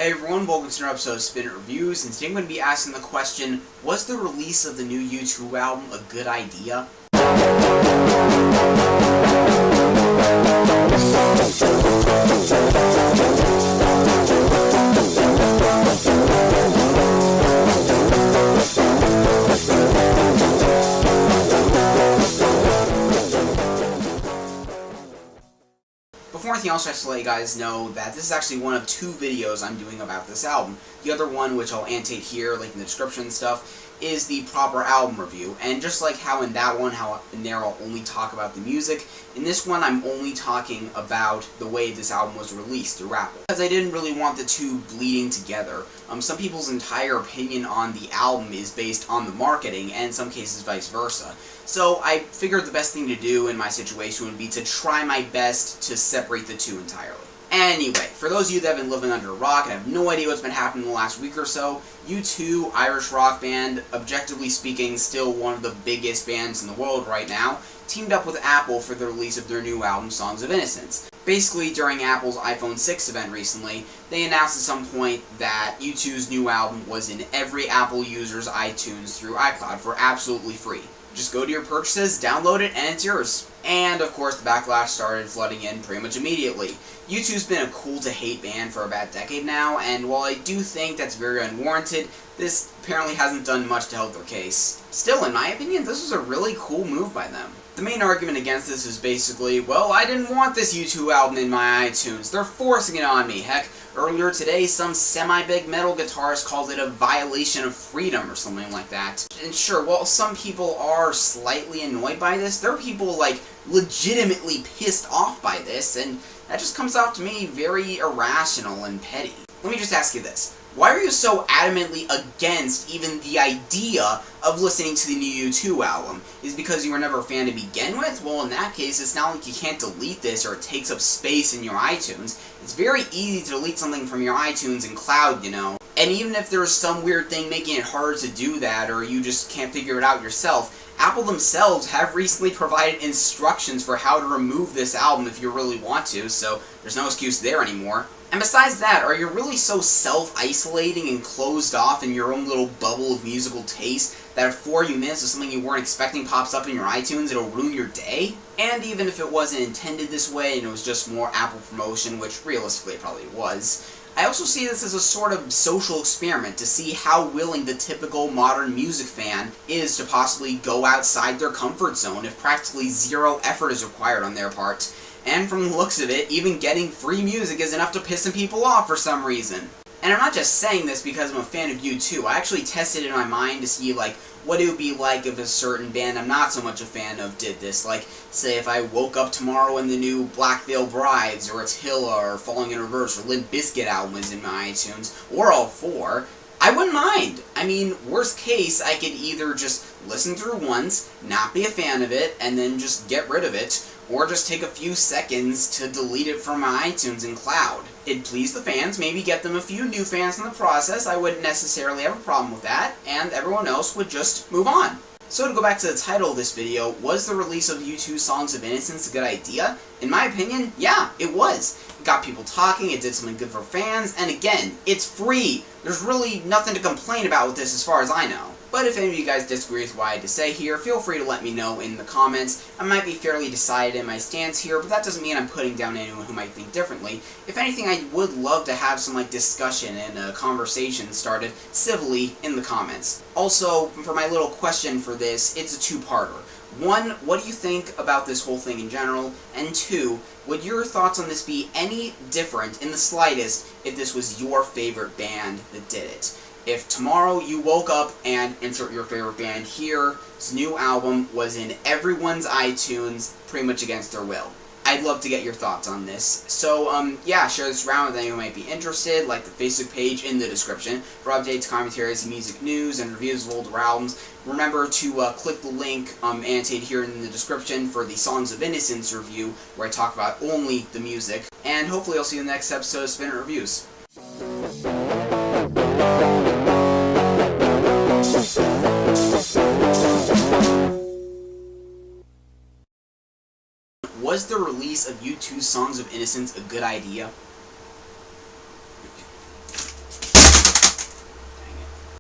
Hey everyone, welcome to another episode of Spin It Reviews, and today I'm going to be asking the question, was the release of the new U2 album a good idea? Before anything else, I just to let you guys know that this is actually one of two videos I'm doing about this album. The other one, which I'll annotate here, link in the description and stuff, is the proper album review. And just like how in that one, how in there I'll only talk about the music, in this one I'm only talking about the way this album was released through Apple. Because I didn't really want the two bleeding together. Some people's entire opinion on the album is based on the marketing, and in some cases vice versa. So I figured the best thing to do in my situation would be to try my best to separate the two entirely. Anyway, for those of you that have been living under a rock and have no idea what's been happening in the last week or so, U2, Irish rock band, objectively speaking still one of the biggest bands in the world right now, teamed up with Apple for the release of their new album, Songs of Innocence. Basically, during Apple's iPhone 6 event recently, they announced at some point that U2's new album was in every Apple user's iTunes through iCloud for absolutely free. Just go to your purchases, download it, and it's yours. And of course, the backlash started flooding in pretty much immediately. U2's been a cool-to-hate band for about a decade now, and while I do think that's very unwarranted, this apparently hasn't done much to help their case. Still, in my opinion, this was a really cool move by them. The main argument against this is basically, well, I didn't want this U2 album in my iTunes. They're forcing it on me. Heck, earlier today, some semi-big metal guitarist called it a violation of freedom or something like that. And sure, while some people are slightly annoyed by this, there are people, legitimately pissed off by this, and that just comes off to me very irrational and petty. Let me just ask you this. Why are you so adamantly against even the idea of listening to the new U2 album? Is it because you were never a fan to begin with? Well, in that case, it's not like you can't delete this or it takes up space in your iTunes. It's very easy to delete something from your iTunes and cloud, you know. And even if there's some weird thing making it harder to do that, or you just can't figure it out yourself, Apple themselves have recently provided instructions for how to remove this album if you really want to, so there's no excuse there anymore. And besides that, are you really so self-isolating and closed off in your own little bubble of musical taste that if 40 minutes of something you weren't expecting pops up in your iTunes, it'll ruin your day? And even if it wasn't intended this way and it was just more Apple promotion, which realistically it probably was, I also see this as a sort of social experiment to see how willing the typical modern music fan is to possibly go outside their comfort zone if practically zero effort is required on their part. And from the looks of it, even getting free music is enough to piss some people off for some reason. And I'm not just saying this because I'm a fan of U2. I actually tested in my mind to see, what it would be like if a certain band I'm not so much a fan of did this. Say if I woke up tomorrow and the new Black Veil Brides, or Attila, or Falling in Reverse, or Limp Bizkit album was in my iTunes, or all four, I wouldn't mind. I mean, worst case, I could either just listen through once, not be a fan of it, and then just get rid of it, or just take a few seconds to delete it from my iTunes and cloud. It'd please the fans, maybe get them a few new fans in the process. I wouldn't necessarily have a problem with that, and everyone else would just move on. So to go back to the title of this video, was the release of U2's Songs of Innocence a good idea? In my opinion, yeah, it was. It got people talking, it did something good for fans, and again, it's free. There's really nothing to complain about with this as far as I know. But if any of you guys disagree with what I had to say here, feel free to let me know in the comments. I might be fairly decided in my stance here, but that doesn't mean I'm putting down anyone who might think differently. If anything, I would love to have some discussion and a conversation started civilly in the comments. Also, for my little question for this, it's a two-parter. One, what do you think about this whole thing in general? And two, would your thoughts on this be any different in the slightest if this was your favorite band that did it? If tomorrow you woke up and insert your favorite band here, this new album was in everyone's iTunes pretty much against their will. I'd love to get your thoughts on this. So, yeah, share this around with anyone who might be interested, like the Facebook page in the description, for updates, commentaries, music news, and reviews of older albums. Remember to click the link annotated here in the description for the Songs of Innocence review, where I talk about only the music. And hopefully I'll see you in the next episode of Spin It Reviews. Was the release of U2's Songs of Innocence a good idea?